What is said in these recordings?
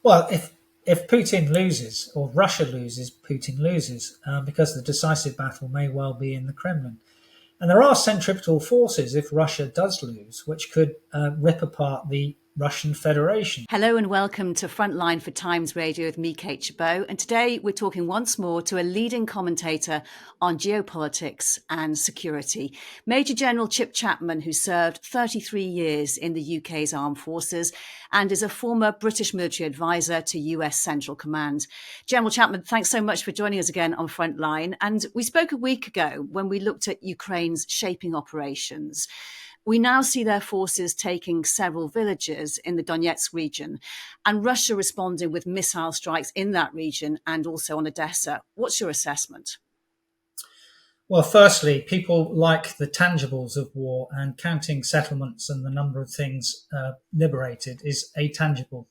Well, if Putin loses, or Russia loses, Putin loses, because the decisive battle may well be in the Kremlin. And there are centripetal forces, if Russia does lose, which could rip apart the Russian Federation. Hello and welcome to Frontline for Times Radio with me, Kate Chabot. And today we're talking once more to a leading commentator on geopolitics and security, Major General Chapman, who served 33 years in the UK's armed forces and is a former British military advisor to US Central Command. General Chapman, thanks so much for joining us again on Frontline. And we spoke a week ago when we looked at Ukraine's shaping operations. We now see their forces taking several villages in the Donetsk region and Russia responding with missile strikes in that region and also on Odessa. What's your assessment? Well, firstly, people like the tangibles of war, and counting settlements and the number of things liberated is atangible.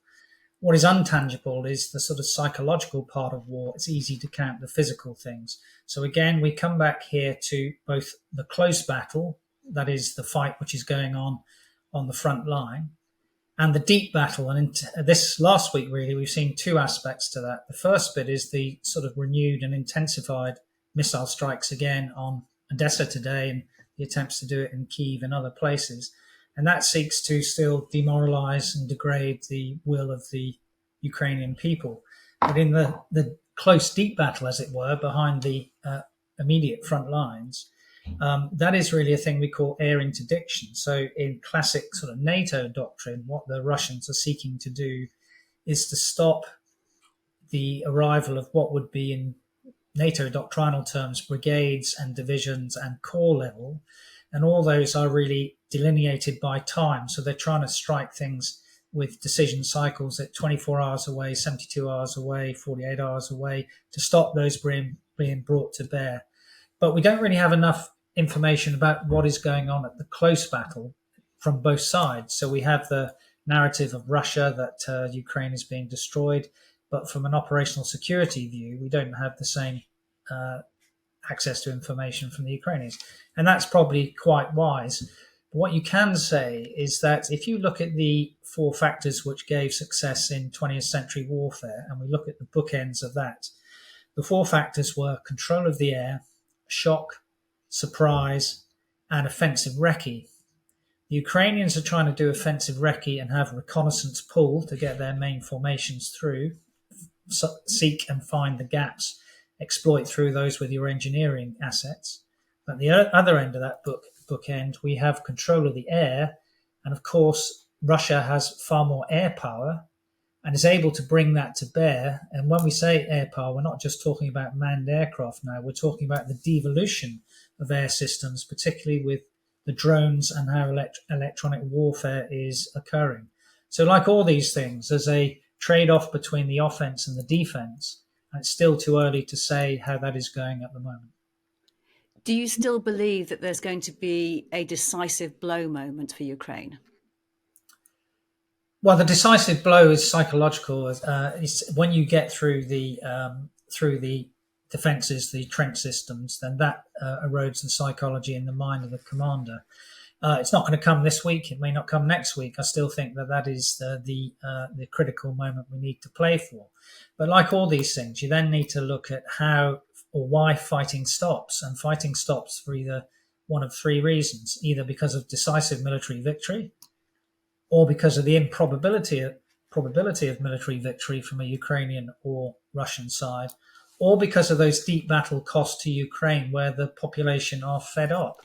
What is untangible is the sort of psychological part of war. It's easy to count the physical things. So again, we come back here to both the close battle, that is the fight which is going on the front line, and the deep battle. And this last week, really, we've seen two aspects to that. The first bit is the sort of renewed and intensified missile strikes again on Odessa today, and the attempts to do it in Kyiv and other places. And that seeks to still demoralize and degrade the will of the Ukrainian people. But in the close, deep battle, as it were, behind the immediate front lines, that is really a thing we call air interdiction. So in classic sort of NATO doctrine, what the Russians are seeking to do is to stop the arrival of what would be, in NATO doctrinal terms, brigades and divisions and corps level. And all those are really delineated by time. So they're trying to strike things with decision cycles at 24 hours away, 72 hours away, 48 hours away, to stop those being brought to bear. But we don't really have enough information about what is going on at the close battle from both sides. So we have the narrative of Russia that Ukraine is being destroyed, but from an operational security view, we don't have the same access to information from the Ukrainians. And that's probably quite wise. But what you can say is that if you look at the four factors which gave success in 20th century warfare, and we look at the bookends of that, the four factors were control of the air, shock, surprise, and offensive recce. The Ukrainians are trying to do offensive recce and have reconnaissance pull to get their main formations through, seek and find the gaps, exploit through those with your engineering assets. At the other end of that bookend, we have control of the air, and of course Russia has far more air power and is able to bring that to bear. And when we say air power, we're not just talking about manned aircraft now, we're talking about the devolution of air systems, particularly with the drones and how electronic warfare is occurring. So like all these things, there's a trade-off between the offense and the defense, and it's still too early to say how that is going at the moment. Do you still believe that there's going to be a decisive blow moment for Ukraine? Well, the decisive blow is psychological. It's when you get through the defences, the trench systems, then that erodes the psychology in the mind of the commander. It's not going to come this week. It may not come next week. I still think that is the critical moment we need to play for. But like all these things, you then need to look at how or why fighting stops. And fighting stops for either one of three reasons: either because of decisive military victory, or because of the probability of military victory from a Ukrainian or Russian side, or because of those deep battle costs to Ukraine where the population are fed up.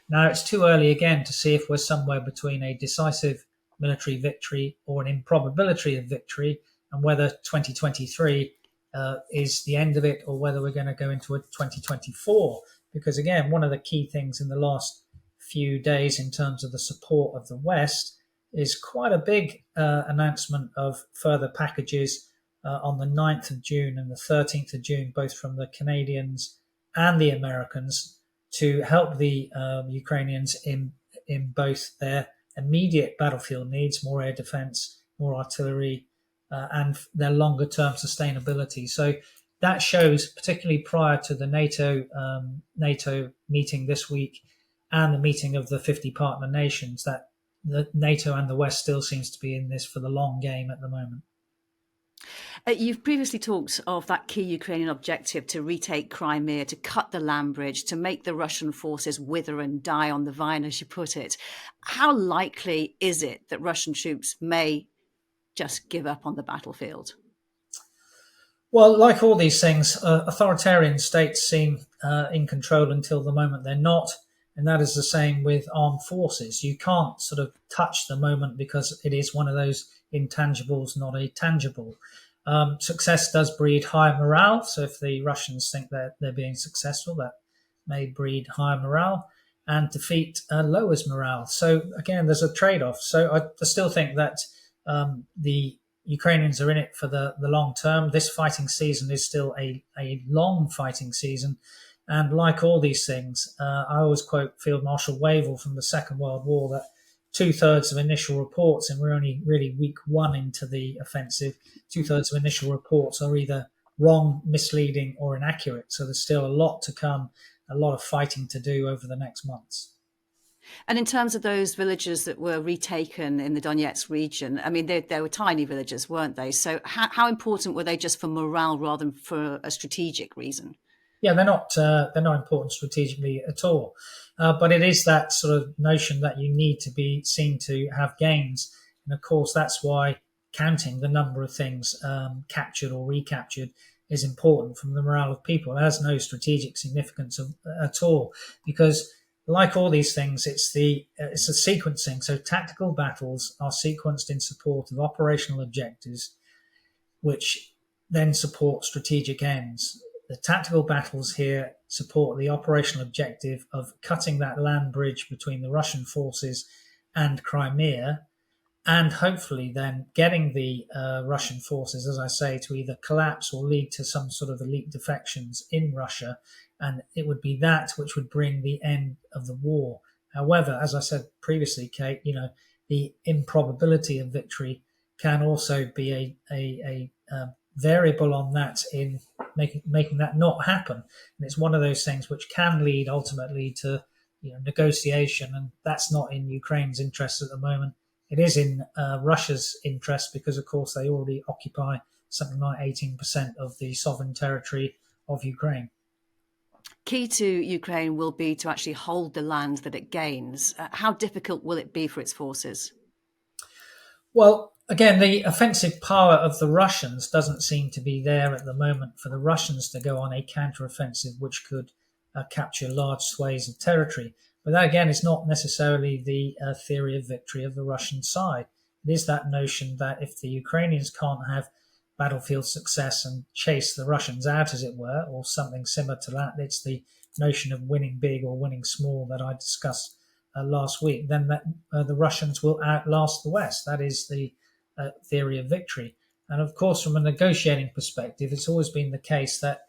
Now, it's too early again to see if we're somewhere between a decisive military victory or an improbability of victory, and whether 2023 is the end of it, or whether we're going to go into a 2024. Because again, one of the key things in the last few days in terms of the support of the West is quite a big announcement of further packages on the 9th of June and the 13th of June, both from the Canadians and the Americans, to help the Ukrainians in both their immediate battlefield needs, more air defense, more artillery, and their longer term sustainability. So that shows, particularly prior to the NATO meeting this week and the meeting of the 50 partner nations, that the NATO and the West still seems to be in this for the long game at the moment. You've previously talked of that key Ukrainian objective to retake Crimea, to cut the land bridge, to make the Russian forces wither and die on the vine, as you put it. How likely is it that Russian troops may just give up on the battlefield? Well, like all these things, authoritarian states seem in control until the moment they're not. And that is the same with armed forces. You can't sort of touch the moment because it is one of those intangibles, not a tangible. Success does breed high morale. So if the Russians think that they're being successful, that may breed high morale. And defeat lowers morale. So again, there's a trade-off. So I still think that the Ukrainians are in it for the long term. This fighting season is still a long fighting season. And like all these things, I always quote Field Marshal Wavell from the Second World War that 2/3 of initial reports, and we're only really week one into the offensive, 2/3 of initial reports are either wrong, misleading, or inaccurate. So there's still a lot to come, a lot of fighting to do over the next months. And in terms of those villages that were retaken in the Donetsk region, I mean, they were tiny villages, weren't they? So how important were they just for morale rather than for a strategic reason? Yeah, they're not important strategically at all. But it is that sort of notion that you need to be seen to have gains. And of course, that's why counting the number of things captured or recaptured is important from the morale of people. It has no strategic significance at all, because like all these things, it's a sequencing. So tactical battles are sequenced in support of operational objectives, which then support strategic ends. The tactical battles here support the operational objective of cutting that land bridge between the Russian forces and Crimea, and hopefully then getting the Russian forces, as I say, to either collapse or lead to some sort of elite defections in Russia. And it would be that which would bring the end of the war. However, as I said previously, Kate, the improbability of victory can also be a variable on that in making that not happen. And it's one of those things which can lead ultimately to negotiation, and that's not in Ukraine's interest at the moment. It is in Russia's interest because, of course, they already occupy something like 18% of the sovereign territory of Ukraine. Key to Ukraine will be to actually hold the land that it gains. How difficult will it be for its forces? Well, again, the offensive power of the Russians doesn't seem to be there at the moment for the Russians to go on a counteroffensive which could capture large swathes of territory. But that, again, is not necessarily the theory of victory of the Russian side. It is that notion that if the Ukrainians can't have battlefield success and chase the Russians out, as it were, or something similar to that, it's the notion of winning big or winning small that I discussed last week, then the Russians will outlast the West. That is the theory of victory. And of course, from a negotiating perspective, it's always been the case that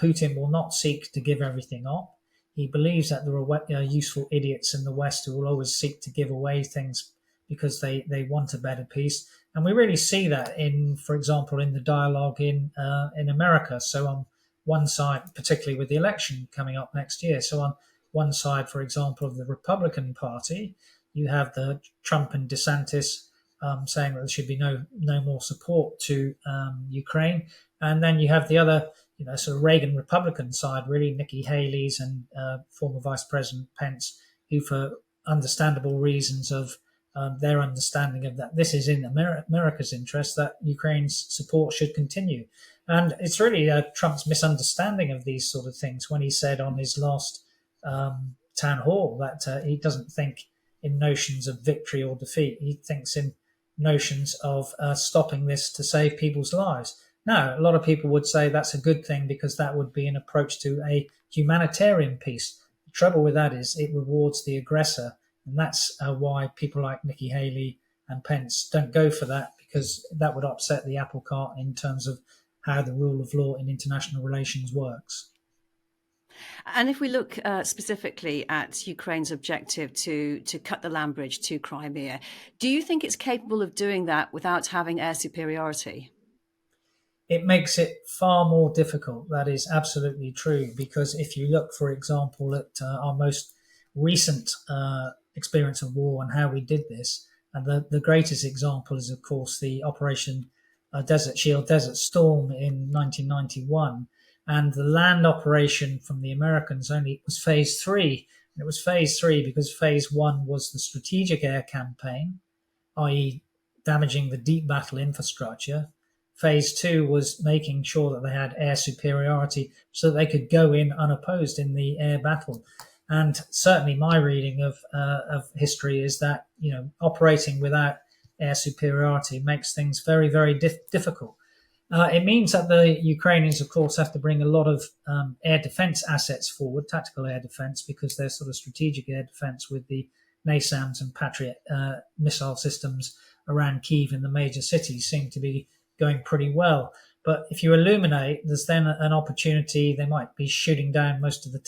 Putin will not seek to give everything up. He believes that there are useful idiots in the West who will always seek to give away things because they want a better peace. And we really see that for example, in the dialogue in America. So on one side, particularly with the election coming up next year, so on one side, for example, of the Republican Party, you have the Trump and DeSantis saying that there should be no more support to Ukraine, and then you have the other, sort of Reagan Republican side, really, Nikki Haley's and former Vice President Pence, who, for understandable reasons of their understanding of that this is in America's interest, that Ukraine's support should continue. And it's really Trump's misunderstanding of these sort of things when he said on his last town hall that he doesn't think in notions of victory or defeat. He thinks in notions of stopping this to save people's lives. Now, a lot of people would say that's a good thing because that would be an approach to a humanitarian peace. The trouble with that is it rewards the aggressor. And that's why people like Nikki Haley and Pence don't go for that, because that would upset the apple cart in terms of how the rule of law in international relations works. And if we look specifically at Ukraine's objective to cut the land bridge to Crimea, do you think it's capable of doing that without having air superiority? It makes it far more difficult. That is absolutely true, because if you look, for example, at our most recent experience of war and how we did this, and the greatest example is, of course, the Operation Desert Shield, Desert Storm in 1991, and the land operation from the Americans only was phase three. And it was phase three because phase one was the strategic air campaign, i.e., damaging the deep battle infrastructure. Phase two was making sure that they had air superiority so that they could go in unopposed in the air battle. And certainly, my reading of history is that operating without air superiority makes things very, very difficult. It means that the Ukrainians, of course, have to bring a lot of air defense assets forward, tactical air defense, because their sort of strategic air defense with the NASAMS and Patriot missile systems around Kyiv and the major cities seem to be going pretty well. But if you illuminate, there's then an opportunity. They might be shooting down most of the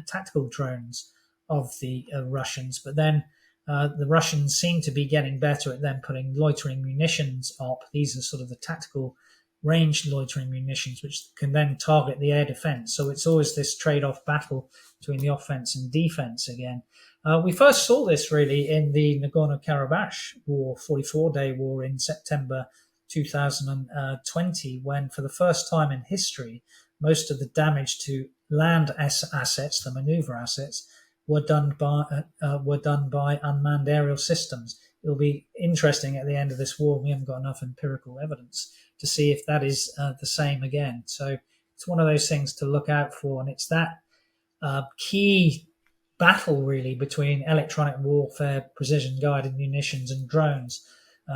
tactical drones of the Russians, but then the Russians seem to be getting better at then putting loitering munitions up. These are sort of the tactical ranged loitering munitions, which can then target the air defense. So it's always this trade-off battle between the offense and defense again. We first saw this really in the Nagorno-Karabakh war, 44-day war in September 2020, when for the first time in history, most of the damage to land assets, the maneuver assets, were done by unmanned aerial systems. It'll be interesting at the end of this war. We haven't got enough empirical evidence to see if that is the same again. So it's one of those things to look out for, and it's that key battle really between electronic warfare, precision-guided munitions, and drones,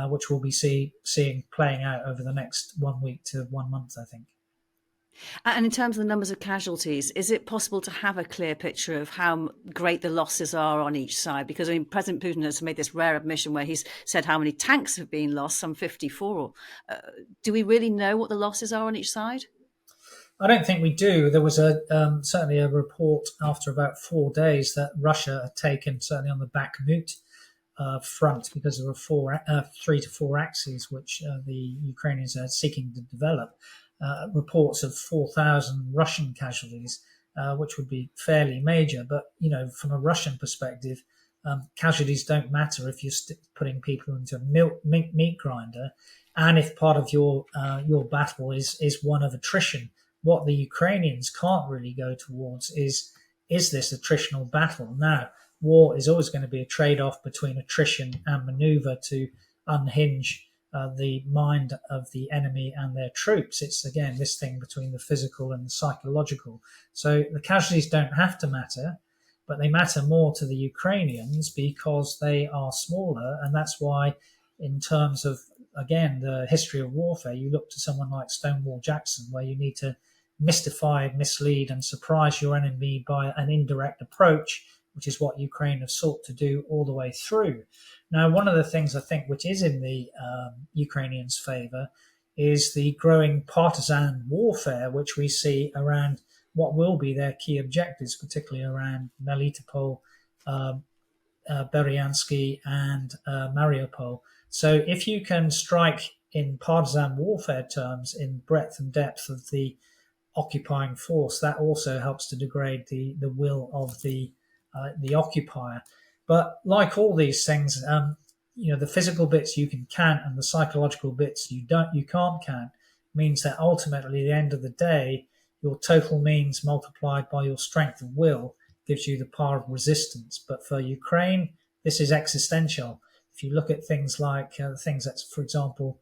which we'll be seeing playing out over the next 1 week to 1 month, I think. And in terms of the numbers of casualties, is it possible to have a clear picture of how great the losses are on each side? Because President Putin has made this rare admission where he's said how many tanks have been lost, some 54. Do we really know what the losses are on each side? I don't think we do. There was certainly a report after about 4 days that Russia had taken, certainly on the Bakhmut front, because there were 3 to 4 axes which the Ukrainians are seeking to develop. Reports of 4,000 Russian casualties, which would be fairly major. But, from a Russian perspective, casualties don't matter if you're putting people into a meat grinder. And if part of your battle is one of attrition, what the Ukrainians can't really go towards is this attritional battle. Now, war is always going to be a trade-off between attrition and maneuver to unhinge the mind of the enemy and their troops. It's, again, this thing between the physical and the psychological. So the casualties don't have to matter, but they matter more to the Ukrainians because they are smaller. And that's why, in terms of, again, the history of warfare, you look to someone like Stonewall Jackson, where you need to mystify, mislead, and surprise your enemy by an indirect approach, which is what Ukraine have sought to do all the way through. Now, one of the things I think which is in the Ukrainians' favour is the growing partisan warfare, which we see around what will be their key objectives, particularly around Melitopol, Beryansky, and Mariupol. So if you can strike in partisan warfare terms in breadth and depth of the occupying force, that also helps to degrade the will of the occupier. But like all these things, the physical bits you can count and the psychological bits you can't count, means that ultimately, at the end of the day, your total means multiplied by your strength of will gives you the power of resistance. But for Ukraine, this is existential. If you look at things like things that, for example,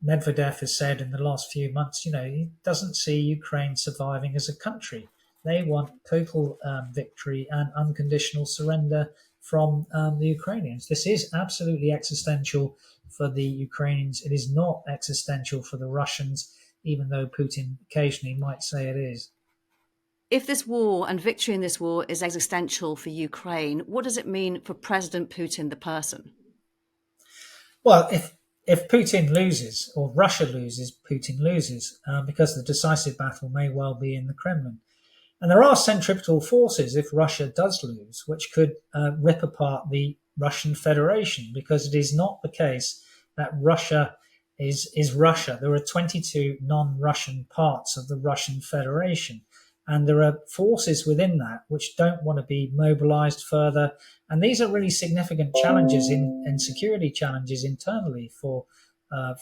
Medvedev has said in the last few months, he doesn't see Ukraine surviving as a country. They want total victory and unconditional surrender from the Ukrainians. This is absolutely existential for the Ukrainians. It is not existential for the Russians, even though Putin occasionally might say it is. If this war and victory in this war is existential for Ukraine, what does it mean for President Putin, the person? Well, if Putin loses, or Russia loses, Putin loses, because the decisive battle may well be in the Kremlin. And there are centripetal forces, if Russia does lose, which could rip apart the Russian Federation, because it is not the case that Russia is Russia. There are 22 non-Russian parts of the Russian Federation, and there are forces within that which don't want to be mobilized further. And these are really significant challenges in security challenges internally for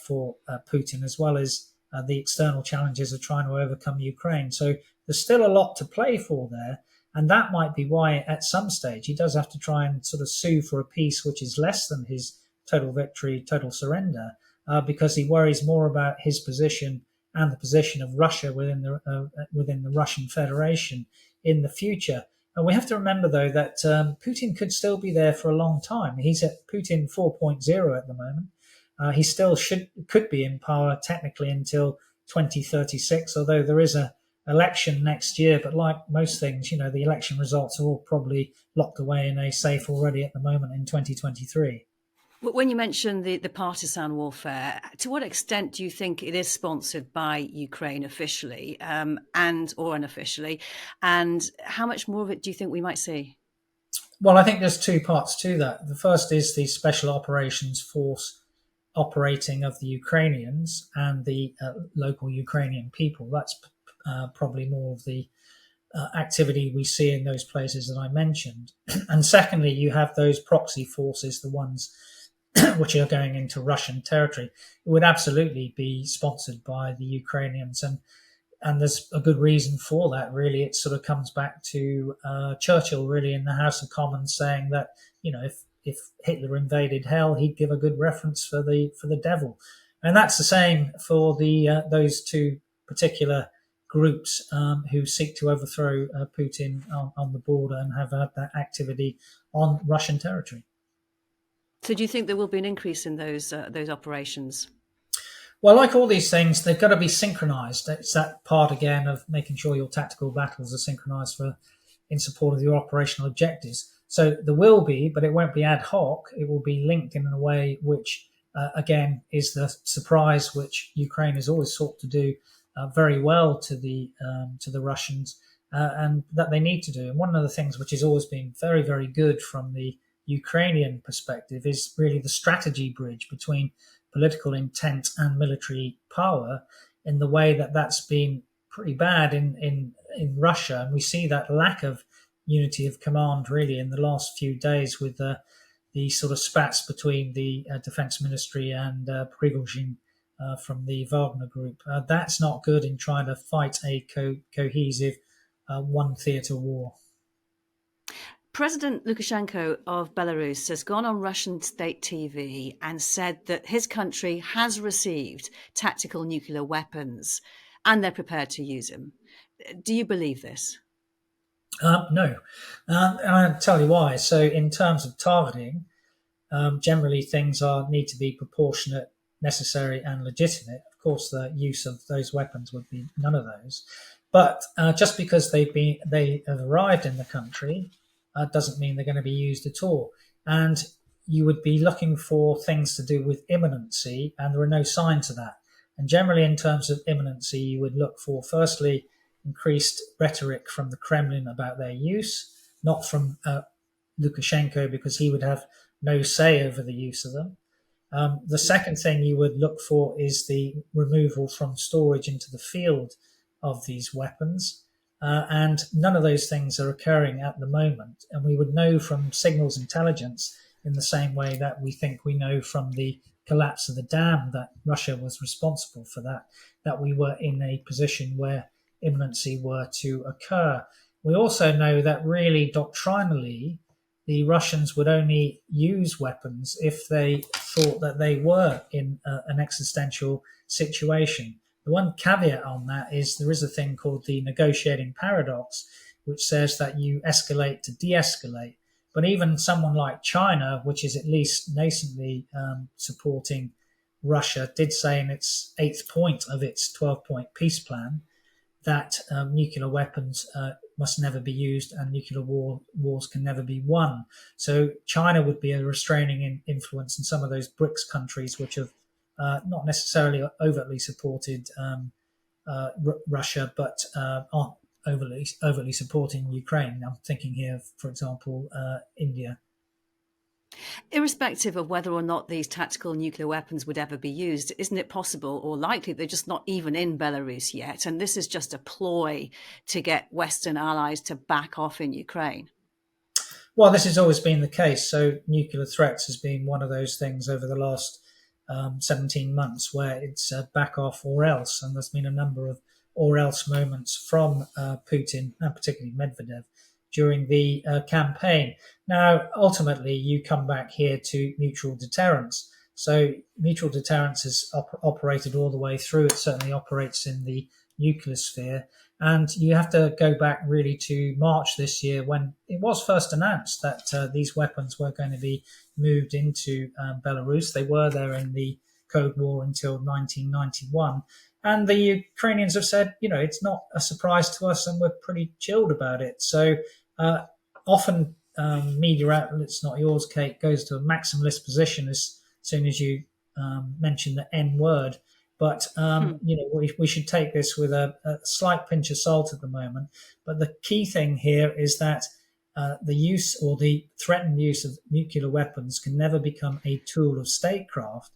for Putin, as well as the external challenges of trying to overcome Ukraine. So there's still a lot to play for there. And that might be why at some stage he does have to try and sort of sue for a peace which is less than his total victory, total surrender, because he worries more about his position and the position of Russia within the Russian Federation in the future. And we have to remember, though, that Putin could still be there for a long time. He's at Putin 4.0 at the moment. He still could be in power technically until 2036, although there is a election next year. But like most things, the election results are all probably locked away in a safe already at the moment in 2023. When you mention the partisan warfare, to what extent do you think it is sponsored by Ukraine officially and or unofficially? And how much more of it do you think we might see? Well, I think there's two parts to that. The first is the Special Operations Force operating of the Ukrainians and the local Ukrainian people. That's probably more of the activity we see in those places that I mentioned. And secondly, you have those proxy forces, the ones which are going into Russian territory. It would absolutely be sponsored by the Ukrainians. And there's a good reason for that, really. It sort of comes back to Churchill, really, in the House of Commons, saying that, if Hitler invaded hell, he'd give a good reference for the devil. And that's the same for those two particular groups who seek to overthrow Putin on the border and have had that activity on Russian territory. So do you think there will be an increase in those operations? Well, like all these things, they've got to be synchronized. It's that part again of making sure your tactical battles are synchronized in support of your operational objectives. So there will be, but it won't be ad hoc. It will be linked in a way which, again, is the surprise which Ukraine has always sought to do very well to the Russians, and that they need to do. And one of the things which has always been very, very good from the Ukrainian perspective is really the strategy bridge between political intent and military power, in the way that that's been pretty bad in Russia. And we see that lack of unity of command really in the last few days with the sort of spats between the defense ministry and Prigozhin from the Wagner group. That's not good in trying to fight a cohesive one theatre war. President Lukashenko of Belarus has gone on Russian state TV and said that his country has received tactical nuclear weapons and they're prepared to use them. Do you believe this? No. And I'll tell you why. So in terms of targeting, generally things need to be proportionate, necessary and legitimate. Of course, the use of those weapons would be none of those. But just because they have arrived in the country doesn't mean they're going to be used at all. And you would be looking for things to do with imminency, and there are no signs of that. And generally, in terms of imminency, you would look for, firstly, increased rhetoric from the Kremlin about their use, not from Lukashenko, because he would have no say over the use of them. The second thing you would look for is the removal from storage into the field of these weapons. And none of those things are occurring at the moment. And we would know from signals intelligence in the same way that we think we know from the collapse of the dam that Russia was responsible for that we were in a position where imminency were to occur. We also know that really doctrinally, the Russians would only use weapons if they thought that they were in an existential situation. The one caveat on that is there is a thing called the negotiating paradox, which says that you escalate to de-escalate. But even someone like China, which is at least nascently supporting Russia, did say in its 8th point of its 12-point peace plan that nuclear weapons must never be used and nuclear wars can never be won. So China would be a restraining influence in some of those BRICS countries, which have not necessarily overtly supported Russia, but aren't overtly supporting Ukraine. I'm thinking here, for example, India. Irrespective of whether or not these tactical nuclear weapons would ever be used, isn't it possible or likely they're just not even in Belarus yet? And this is just a ploy to get Western allies to back off in Ukraine. Well, this has always been the case. So nuclear threats has been one of those things over the last 17 months where it's back off or else. And there's been a number of or else moments from Putin and particularly Medvedev during the campaign. Now, ultimately, you come back here to mutual deterrence. So mutual deterrence has operated all the way through. It certainly operates in the nuclear sphere. And you have to go back really to March this year when it was first announced that these weapons were going to be moved into Belarus. They were there in the Cold War until 1991. And the Ukrainians have said, it's not a surprise to us and we're pretty chilled about it. So often media outlets, not yours, Kate, goes to a maximalist position as soon as you mention the N word. But, we should take this with a slight pinch of salt at the moment. But the key thing here is that the use or the threatened use of nuclear weapons can never become a tool of statecraft.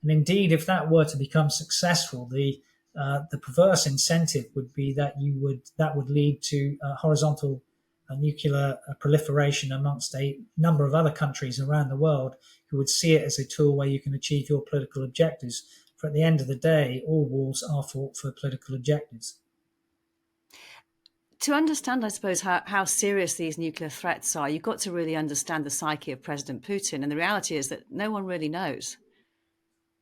And indeed, if that were to become successful, the perverse incentive would be that would lead to horizontal nuclear proliferation amongst a number of other countries around the world who would see it as a tool where you can achieve your political objectives. For at the end of the day, all wars are fought for political objectives. To understand, I suppose, how serious these nuclear threats are, you've got to really understand the psyche of President Putin. And the reality is that no one really knows.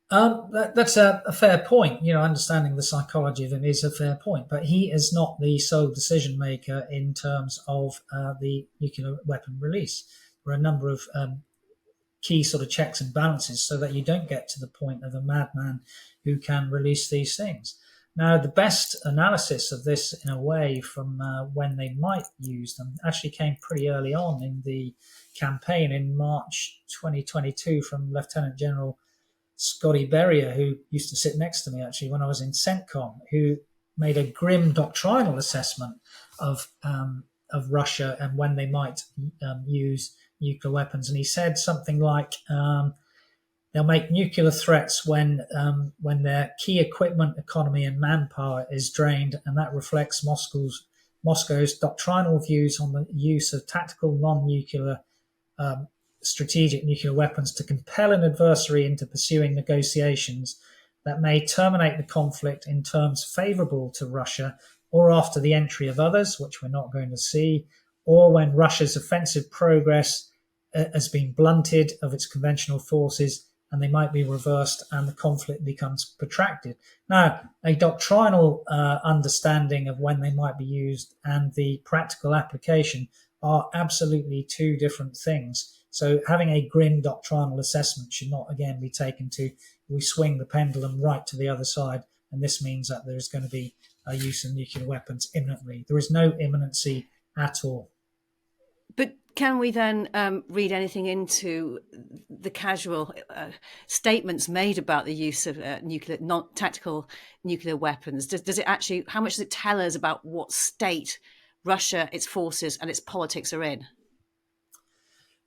That's a fair point. Understanding the psychology of him is a fair point. But he is not the sole decision maker in terms of the nuclear weapon release. There are a number of key sort of checks and balances so that you don't get to the point of a madman who can release these things. Now, the best analysis of this, in a way, from when they might use them actually came pretty early on in the campaign in March 2022 from Lieutenant General Scotty Berrier, who used to sit next to me actually when I was in CENTCOM, who made a grim doctrinal assessment of Russia and when they might use nuclear weapons. And he said something like, they'll make nuclear threats when their key equipment, economy, and manpower is drained, and that reflects Moscow's doctrinal views on the use of tactical non-nuclear strategic nuclear weapons to compel an adversary into pursuing negotiations that may terminate the conflict in terms favorable to Russia or after the entry of others, which we're not going to see, or when Russia's offensive progress has been blunted of its conventional forces and they might be reversed and the conflict becomes protracted. Now, a doctrinal understanding of when they might be used and the practical application are absolutely two different things. So having a grim doctrinal assessment should not, again, be taken to we swing the pendulum right to the other side, and this means that there's going to be a use of nuclear weapons imminently. There is no imminency at all. But can we then read anything into the casual statements made about the use of tactical nuclear weapons? Does it actually? How much does it tell us about what state Russia, its forces, and its politics are in?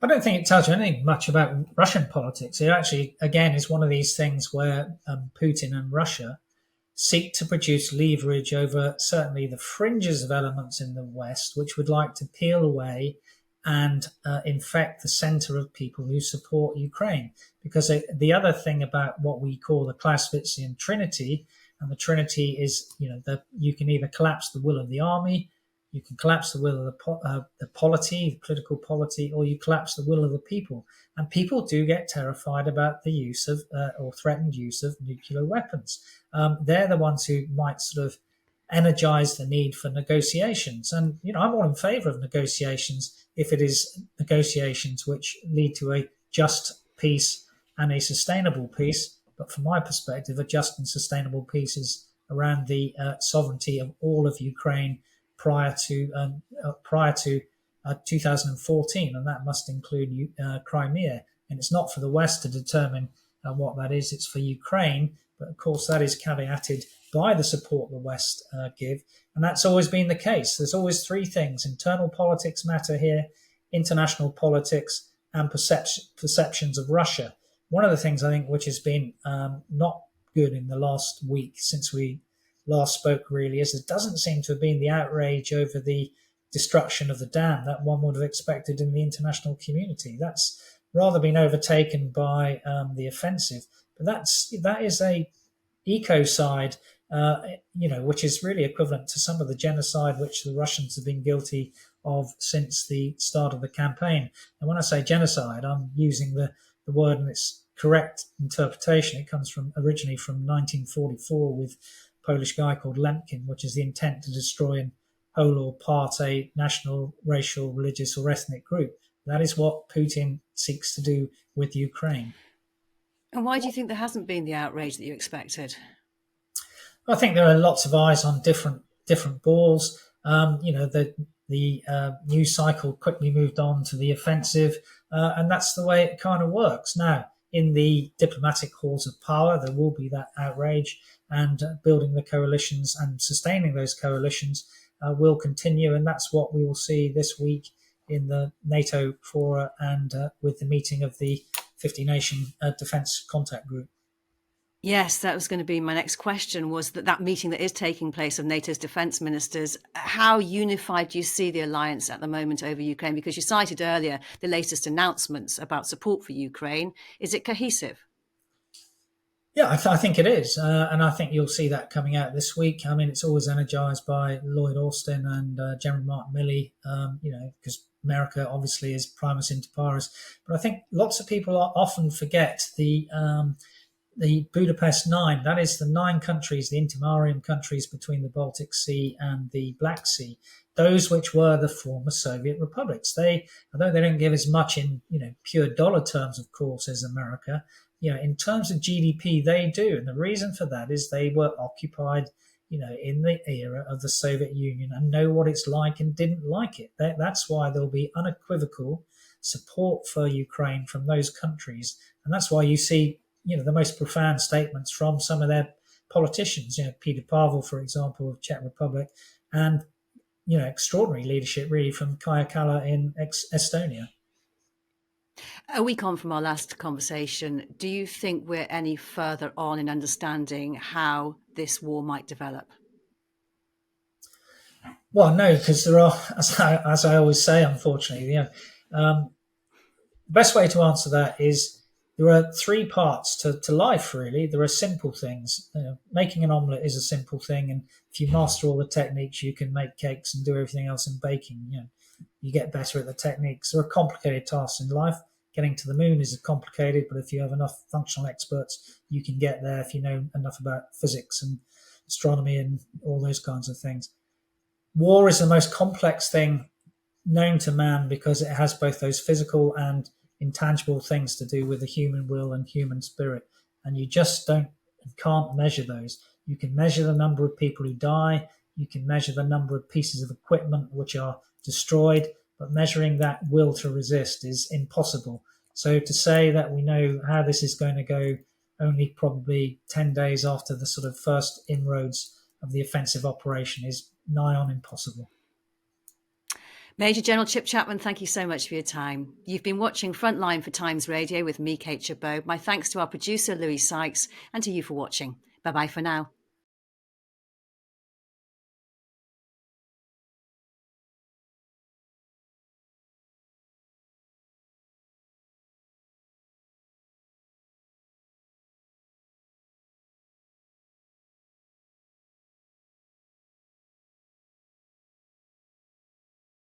I don't think it tells you anything much about Russian politics. It actually, again, is one of these things where Putin and Russia seek to produce leverage over certainly the fringes of elements in the West, which would like to peel away and infect the center of people who support Ukraine. Because the other thing about what we call the Clausewitzian Trinity, and the Trinity is, that you can either collapse the will of the army, you can collapse the will of the polity, the political polity, or you collapse the will of the people. And people do get terrified about the use of or threatened use of nuclear weapons. They're the ones who might sort of energize the need for negotiations. And, I'm all in favor of negotiations if it is negotiations which lead to a just peace and a sustainable peace. But from my perspective, a just and sustainable peace is around the sovereignty of all of Ukraine prior to 2014, and that must include Crimea. And it's not for the West to determine what that is. It's for Ukraine. But of course, that is caveated by the support the West give. And that's always been the case. There's always three things. Internal politics matter here, international politics, and perceptions of Russia. One of the things I think which has been not good in the last week since we last spoke really is there doesn't seem to have been the outrage over the destruction of the dam that one would have expected in the international community. That's rather been overtaken by the offensive. But that is a ecocide, which is really equivalent to some of the genocide which the Russians have been guilty of since the start of the campaign. And when I say genocide, I'm using the word in its correct interpretation. It comes originally from 1944 with a Polish guy called Lemkin, which is the intent to destroy in whole or part a national, racial, religious, or ethnic group. That is what Putin seeks to do with Ukraine. And why do you think there hasn't been the outrage that you expected? I think there are lots of eyes on different balls. The news cycle quickly moved on to the offensive, and that's the way it kind of works. Now, in the diplomatic halls of power, there will be that outrage, and building the coalitions and sustaining those coalitions will continue, and that's what we will see this week in the NATO fora and with the meeting of the 50-nation defence contact group. Yes, that was going to be my next question, was that meeting that is taking place of NATO's defence ministers. How unified do you see the alliance at the moment over Ukraine? Because you cited earlier the latest announcements about support for Ukraine. Is it cohesive? Yeah, I think it is. And I think you'll see that coming out this week. I mean, it's always energised by Lloyd Austin and General Mark Milley, because America obviously is primus inter pares. But I think lots of people often forget the Budapest Nine. That is the 9 countries, the intermarean countries between the Baltic Sea and the Black Sea, those which were the former Soviet republics. Although they don't give as much in pure dollar terms, of course, as America, in terms of GDP, they do. And the reason for that is they were occupied, in the era of the Soviet Union and know what it's like and didn't like it. That's why there'll be unequivocal support for Ukraine from those countries. And that's why you see the most profound statements from some of their politicians, Peter Pavel, for example, of Czech Republic, and, extraordinary leadership really from Kaja Kallas in Estonia. A week on from our last conversation, do you think we're any further on in understanding how this war might develop? Well, no, because there are, as I always say, unfortunately, the best way to answer that is there are 3 parts to life, really. There are simple things. Making an omelette is a simple thing, and if you master all the techniques, you can make cakes and do everything else in baking. You get better at the techniques. There are complicated tasks in life. Getting to the moon is complicated, but if you have enough functional experts, you can get there if you know enough about physics and astronomy and all those kinds of things. War is the most complex thing known to man because it has both those physical and intangible things to do with the human will and human spirit, and you just can't measure those. You can measure the number of people who die, you can measure the number of pieces of equipment which are destroyed, but measuring that will to resist is impossible. So to say that we know how this is going to go only probably 10 days after the sort of first inroads of the offensive operation is nigh on impossible. Major General Chip Chapman, thank you so much for your time. You've been watching Frontline for Times Radio with me, Kate Chabot. My thanks to our producer, Louis Sykes, and to you for watching. Bye-bye for now.